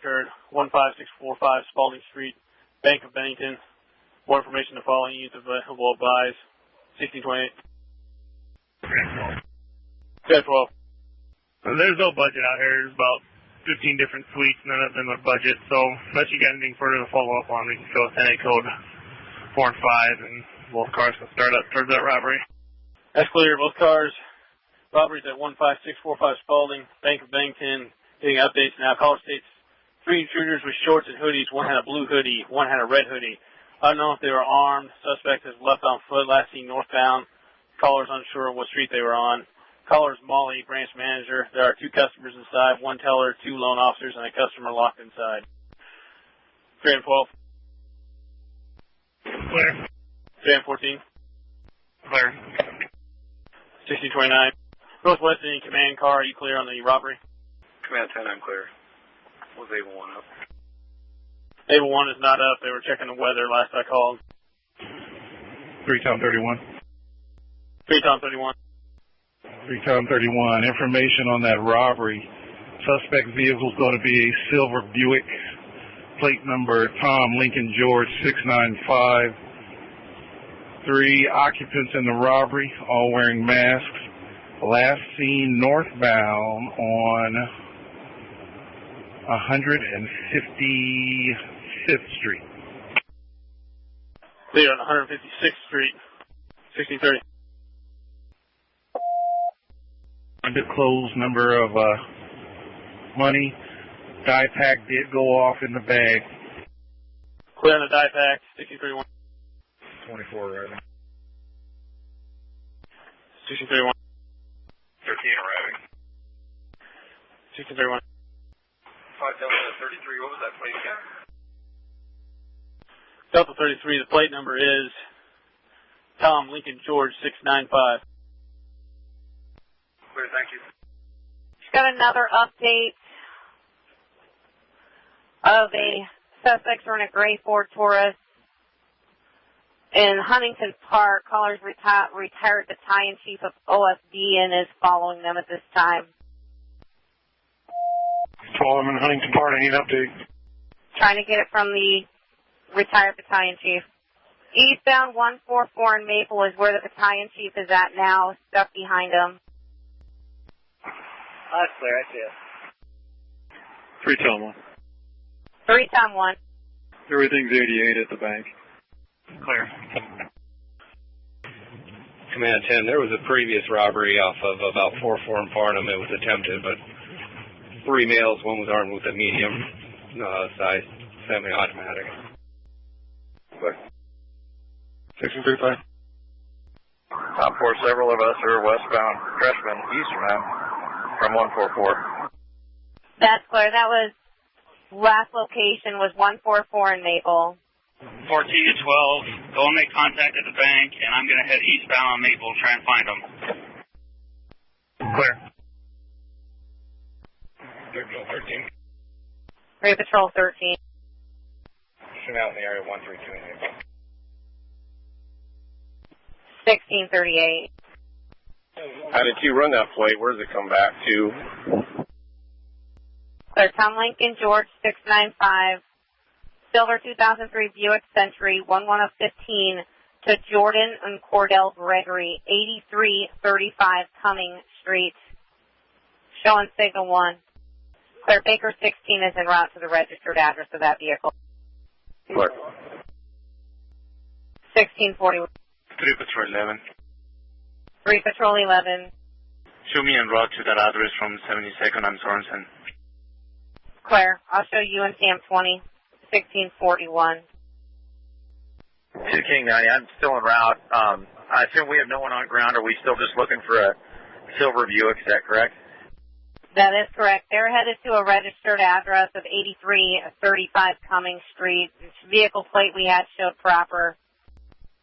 occurred, 15645 Spalding Street, Bank of Bennington. More information the following units will advise. 1628. 1012. There's no budget out here. There's about 15 different suites, none of them are budget. So unless you got anything further to follow up on, we can show us NA code 4 and 5, and both cars can start up towards that robbery. That's clear. Both cars. Robberies at 15645 Spalding, Bank of Bennington. Getting updates now. Caller states 3 intruders with shorts and hoodies. One had a blue hoodie. One had a red hoodie. Unknown if they were armed. Suspect is left on foot. Last seen northbound. Caller's unsure what street they were on. Caller's Molly, branch manager. There are 2 customers inside, 1 teller, 2 loan officers, and a customer locked inside. 3 and 12. Clear. 3 and 14. Clear. 1629. Northwest Indian Command car, are you clear on the robbery? Command 10, I'm clear. Was Able 1 up? Able 1 is not up. They were checking the weather last I called. 3 Tom 31. 3 Tom 31. 3 Tom 31. Information on that robbery. Suspect vehicle is going to be a silver Buick. Plate number Tom Lincoln George 695. 3 occupants in the robbery, all wearing masks. Last seen northbound on 155th Street. Clear on 156th Street. 1630. Undisclosed number of money. Die pack did go off in the bag. Clear on the die pack. 1631. 24 arriving. 1631. 13 arriving. 1631. 5 Delta 33, what was that plate again? Delta 33, the plate number is Tom Lincoln George 695. Clear, thank you. Just got another update of a suspect in a gray Ford Taurus in Huntington Park. Caller's retired battalion chief of OSD and is following them at this time. 12, I'm in Huntington Park, I need an update. Trying to get it from the retired battalion chief. Eastbound 144 in Maple is where the battalion chief is at now, stuck behind him. That's clear, I see it. 3 Tom 1. 3 Tom 1. Everything's 88 at the bank. Clear. Command 10, there was a previous robbery off of about 44 in Farnham. It was attempted, but 3 males, one was armed with a medium size semi-automatic. Clear. 1635. Top 4, several of us are westbound, Crestman, eastbound from 144. That's clear. That was, last location was 144 in Maple. 14 to 12, go and make contact at the bank, and I'm going to head eastbound on Maple, try and find them. Clear. 13. Grade Patrol 13. Shoot out in the area 132 in Maple. 1638. How did you run that plate? Where does it come back to? Clear. Tom Lincoln George 695. Silver 2003 Buick Century 11 of 15 to Jordan and Cordell Gregory, 8335 Cumming Street. Showing signal 1. Clear. Baker 16 is en route to the registered address of that vehicle. Clear. 1640. 3 Patrol 11. 3 Patrol 11. Show me en route to that address from 72nd and Sorensen. Claire, I'll show you and Sam 20. 1641. 2 King 90, I'm still en route. I assume we have no one on ground. Are we still just looking for a silver Buick? Is that correct? That is correct. They're headed to a registered address of 8335 Cumming Street. Vehicle plate we had showed proper.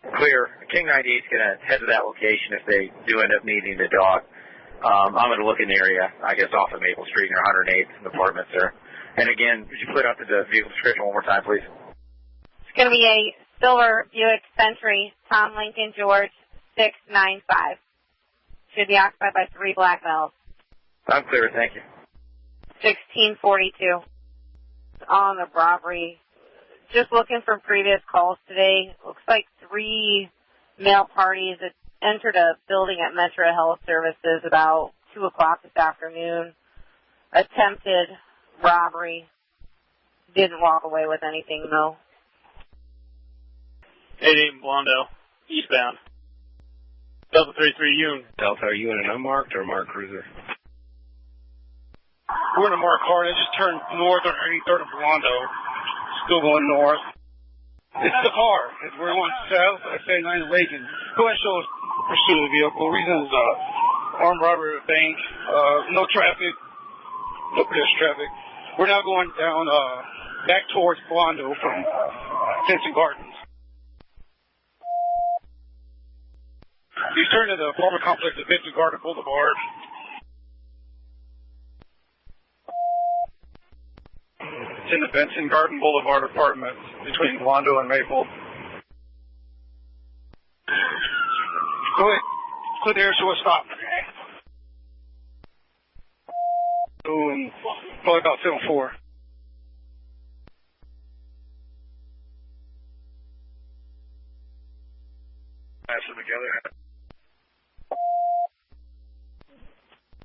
Clear. King 98 is going to head to that location if they do end up needing the dog. I'm going to look in the area, I guess, off of Maple Street near 108th apartments there. And again, could you put out the vehicle description one more time, please? It's going to be a silver Buick Century, Tom Lincoln George 695. Should be occupied by 3 black males. I'm clear, thank you. 1642. on the robbery. Just looking from previous calls today, looks like 3 male parties that entered a building at Metro Health Services about 2 o'clock this afternoon. Attempted robbery. Didn't walk away with anything, though. 88 Blondo, eastbound. Delta 33 Yun. Delta, are you in an unmarked or marked cruiser? We're in a marked car. They just turned north on 83rd and Blondo. Still going north. It's the car. We're going south. I say 9 Lincoln. Go ahead and show us pursuit of the vehicle. Reason is armed robbery at a bank. No traffic. No pedestrian traffic. We're now going down back towards Blondo from Vincent Gardens. He's turning to the apartment complex at Vincent Garden Boulevard. It's in the Vincent Garden Boulevard apartments between Blondo and Maple. Go ahead. Go there, so we'll stop. And probably about 7-4. Pass them together.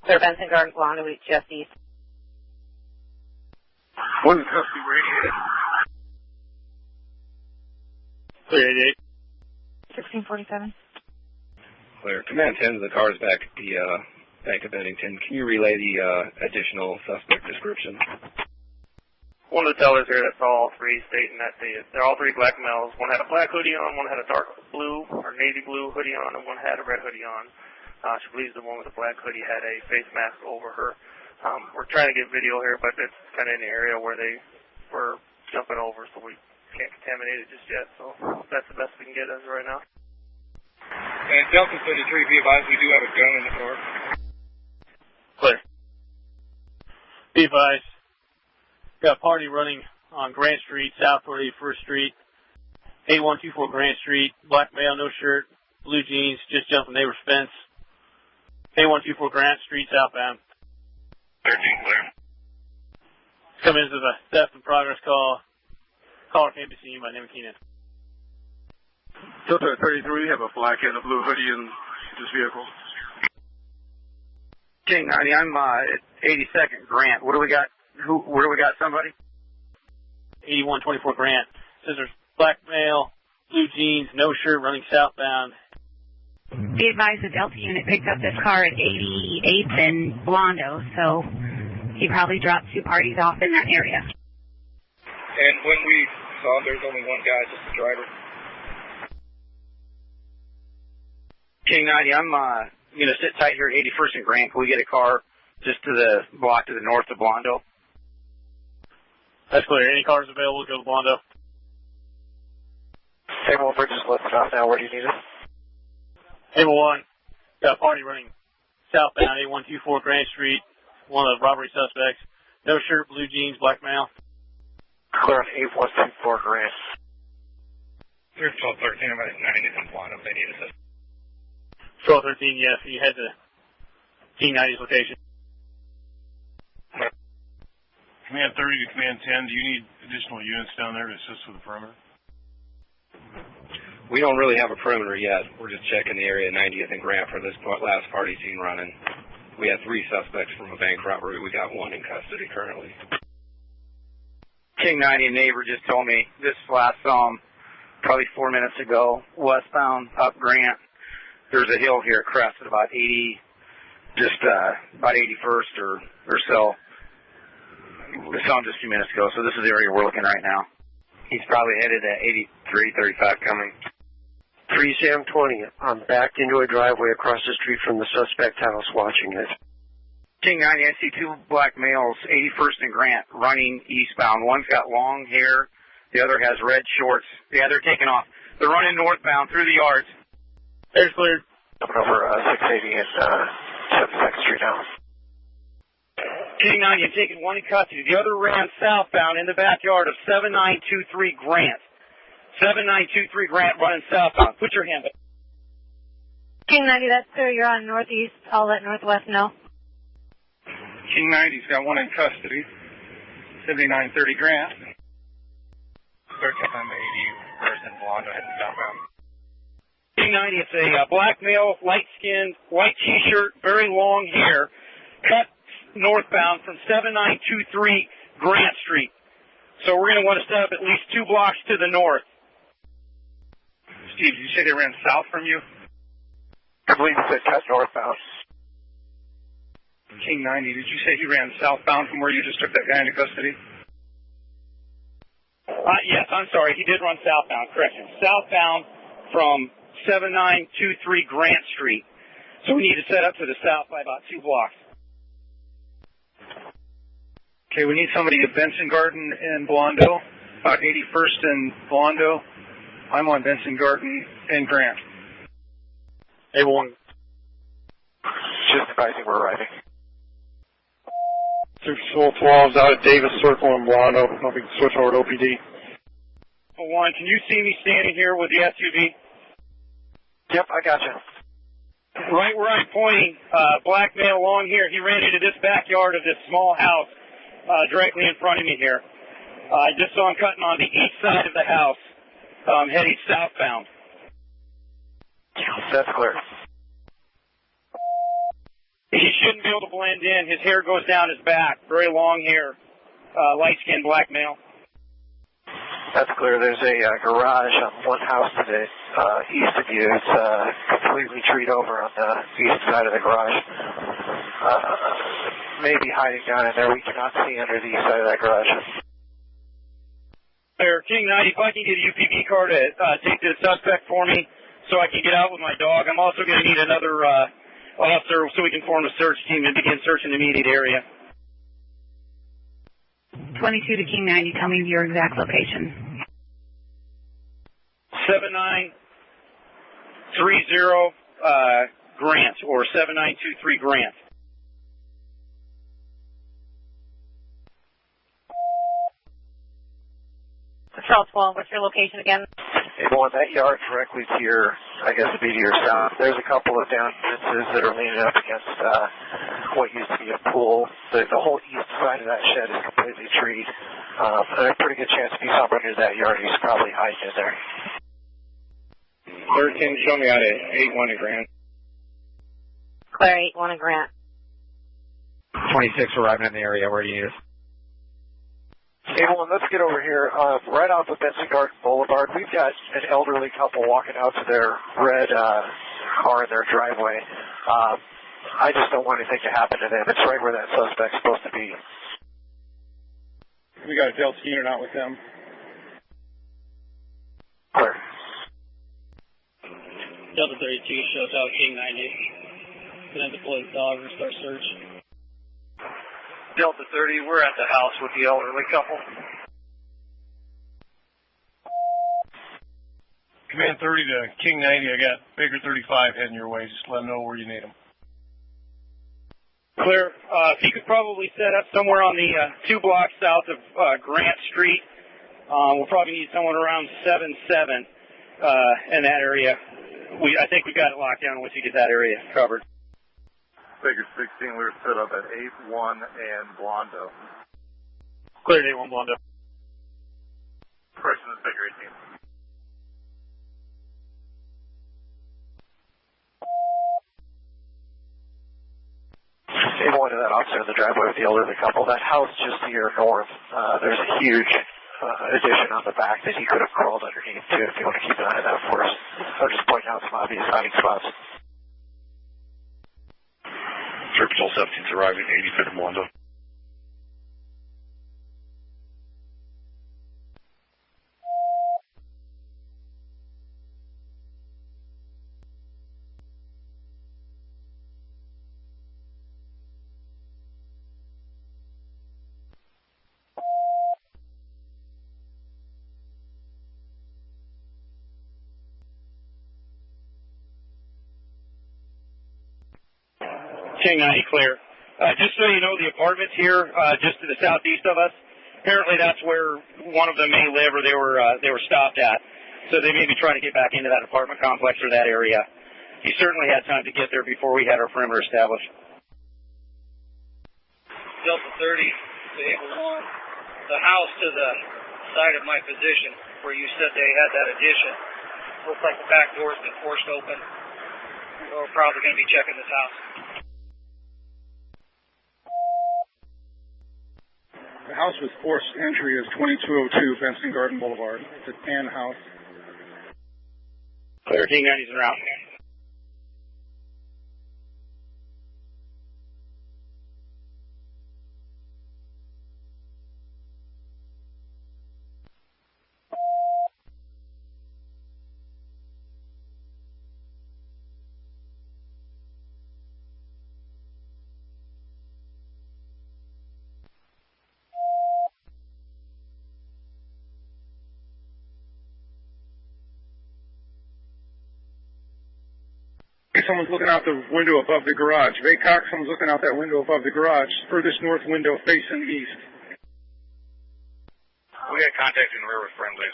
Clear Benson Garden, Blondo, just east. One custody radiated. Clear 88. 1647. Clear. Command 10, the car's back at the Bank of Bennington. Can you relay the additional suspect description? One of the tellers here that saw all 3 stating that they're all 3 black males. One had a black hoodie on, one had a dark blue or navy blue hoodie on, and one had a red hoodie on. She believes the one with the black hoodie had a face mask over her. We're trying to get video here, but it's kind of in the area where they were jumping over, so we can't contaminate it just yet. So that's the best we can get as of right now. And Delta 33, be advised, we do have a gun in the car. Clear. Be advised. Got a party running on Grant Street, south toward 81st Street. 8124 Grant Street. Black male, no shirt, blue jeans, just jumped the neighbor's fence. 8124 Grant Street, southbound. 13 clear. Come into the theft in progress call. Caller can't be seen by name of Keenan. Delta 33, we have a black and a blue hoodie in this vehicle. King 90, I'm at 82nd Grant. What do we got? Where do we got somebody? 8124 Grant. Says there's black male, blue jeans, no shirt, running southbound. Be advised the Delta unit picked up this car at 88th and Blondo, so he probably dropped 2 parties off in that area. And when we saw him, there's only one guy, just the driver. King 90, I'm going to sit tight here at 81st and Grant. Can we get a car just to the block to the north of Blondo? That's clear. Any cars available, go to Blondo. Table for just let us off now. Where do you need us? Table 1, got a party running southbound 8124 Grant Street. One of the robbery suspects. No shirt, blue jeans, black male. Clear on 8124 Grant. There's 1213, I'm at 90th and Blondo. They need us. 1213, yes, you head to King 90's location. Command 30 to Command 10, do you need additional units down there to assist with the perimeter? We don't really have a perimeter yet. We're just checking the area 90th and Grant for this last party seen running. We had 3 suspects from a bank robbery. We got 1 in custody currently. King 90, a neighbor just told me this last probably 4 minutes ago, westbound up Grant. There's a hill here at Crest at about 80, just about 81st or so. We saw him just a few minutes ago, so this is the area we're looking right now. He's probably headed at 8335 coming. 3 Sam 20. I'm backed into a driveway across the street from the suspect house watching it. King 90, I see 2 black males, 81st and Grant, running eastbound. One's got long hair. The other has red shorts. Yeah, they're taking off. They're running northbound through the yards. There's cleared. Coming over 680 and 72nd Street now. King 90, I'm taking 1 in custody. The other ran southbound in the backyard of 7923 Grant. 7923 Grant running southbound. Put your hand up. King 90, that's clear. You're on northeast. I'll let northwest know. King 90's got 1 in custody. 7930 Grant. Search up on the 80 person Blondo heading southbound. King 90, it's a black male, light-skinned, white T-shirt, very long hair, cut northbound from 7923 Grant Street. So we're going to want to set up at least 2 blocks to the north. Steve, did you say they ran south from you? I believe it said cut northbound. King 90, did you say he ran southbound from where you just took that guy into custody? Yes, I'm sorry. He did run southbound. Correction. Southbound from 7923 Grant Street. So we need to set up to the south by about 2 blocks. Okay, we need somebody at Benson Garden in Blondo, about 81st and Blondo. I'm on Benson Garden and Grant. A1. Just advising we're arriving. 612 is out at Davis Circle in Blondo. I'll be switching over to OPD. 1, can you see me standing here with the SUV? Yep, I got you. Right where I'm pointing, black male long hair, he ran into this backyard of this small house directly in front of me here. I just saw him cutting on the east side of the house, heading southbound. That's clear. He shouldn't be able to blend in. His hair goes down his back. Very long hair. Light-skinned black male. That's clear. There's a garage on one house to the east of you. It's completely treed over on the east side of the garage. Maybe hiding down in there. We cannot see under the east side of that garage. There, King 90, if I can get a UPV car to take the suspect for me so I can get out with my dog. I'm also going to need another officer so we can form a search team and begin searching the immediate area. 22 to King 90, tell me your exact location. 7930 Grant, or 7923 Grant. Patrol 12, what's your location again? A1, that yard directly to your, I guess it'd be to your south. There's a couple of down fences that are leaning up against what used to be a pool. The whole east side of that shed is completely treed. And a pretty good chance if he's up under that yard, he's probably hiding in there. 13, show me out at 81 in Grant. Claire 81 and Grant. 26 arriving in the area. Where do you need us? A1, let's get over here. Right off of Benson Garden Boulevard, we've got an elderly couple walking out to their red car in their driveway. I just don't want anything to happen to them. It's right where that suspect's supposed to be. We got a Delta unit out with them. Clear. Delta 32 shows out King 90. Gonna deploy the dog and start search. Delta 30, we're at the house with the elderly couple. Command 30 to King 90, I got Baker 35 heading your way. Just let them know where you need them. Clear. If you could probably set up somewhere on the 2 blocks south of Grant Street. We'll probably need someone around 7-7 in that area. I think we got it locked down once you get that area covered. Baker 16, we're set up at 8-1 and Blondo. Cleared 8-1 Blondo. Correction is Baker 18. A1 to that officer in the driveway with the elderly couple. That house just to your north, there's a huge addition on the back that he could have crawled underneath too if you want to keep an eye on that for us. I'll just point out some obvious hiding spots. Sir Patrol 17's arriving, 85th and Blondo. King 90 clear. Just so you know, the apartments here, just to the southeast of us, apparently that's where one of them may live or they were stopped at. So they may be trying to get back into that apartment complex or that area. He certainly had time to get there before we had our perimeter established. Delta 30, stable on. the house to the side of my position where you said they had that addition. Looks like the back door's been forced open. We're probably going to be checking this house. The house with forced entry is 2202 Benson Garden Boulevard. It's a tan house. Clear. King 90's en route. Someone's looking out the window above the garage. Baycock, someone's looking out that window above the garage. Furthest north window facing east. We got contact in the rear with friendlies.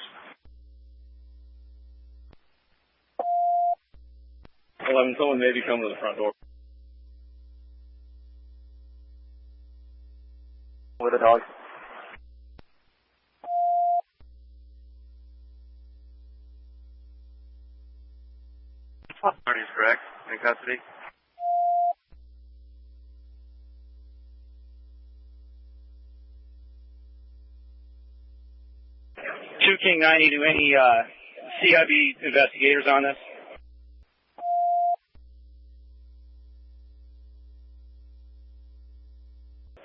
11, someone maybe come to the front door. With a dog. Party's correct. In custody. Two King 90. Do any CIB investigators on this?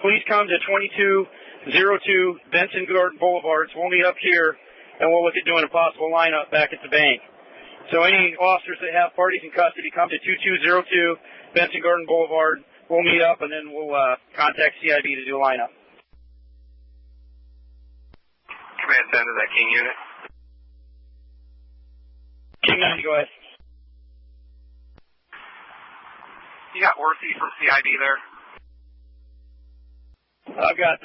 Please come to 2202 Benson Garden Boulevard. We'll meet up here, and we'll look at doing a possible lineup back at the bank. So any officers that have parties in custody, come to 2202 Benson Garden Boulevard. We'll meet up, and then we'll contact CIB to do a lineup. Command 10 to that King unit. King 90, go ahead. You got Orsi from CIB there? I've got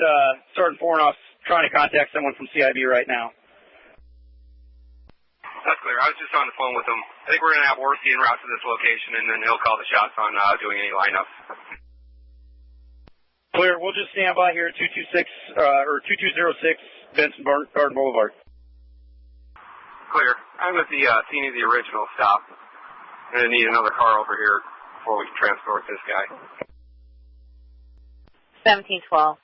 Sergeant Fornoff trying to contact someone from CIB right now. That's clear. I was just on the phone with him. I think we're going to have Orsi en route to this location, and then he'll call the shots on doing any lineups. Clear. We'll just stand by here at 2206 Benson Garden Boulevard. Clear. I'm at the scene of the original stop. I'm going to need another car over here before we can transport this guy. 1712.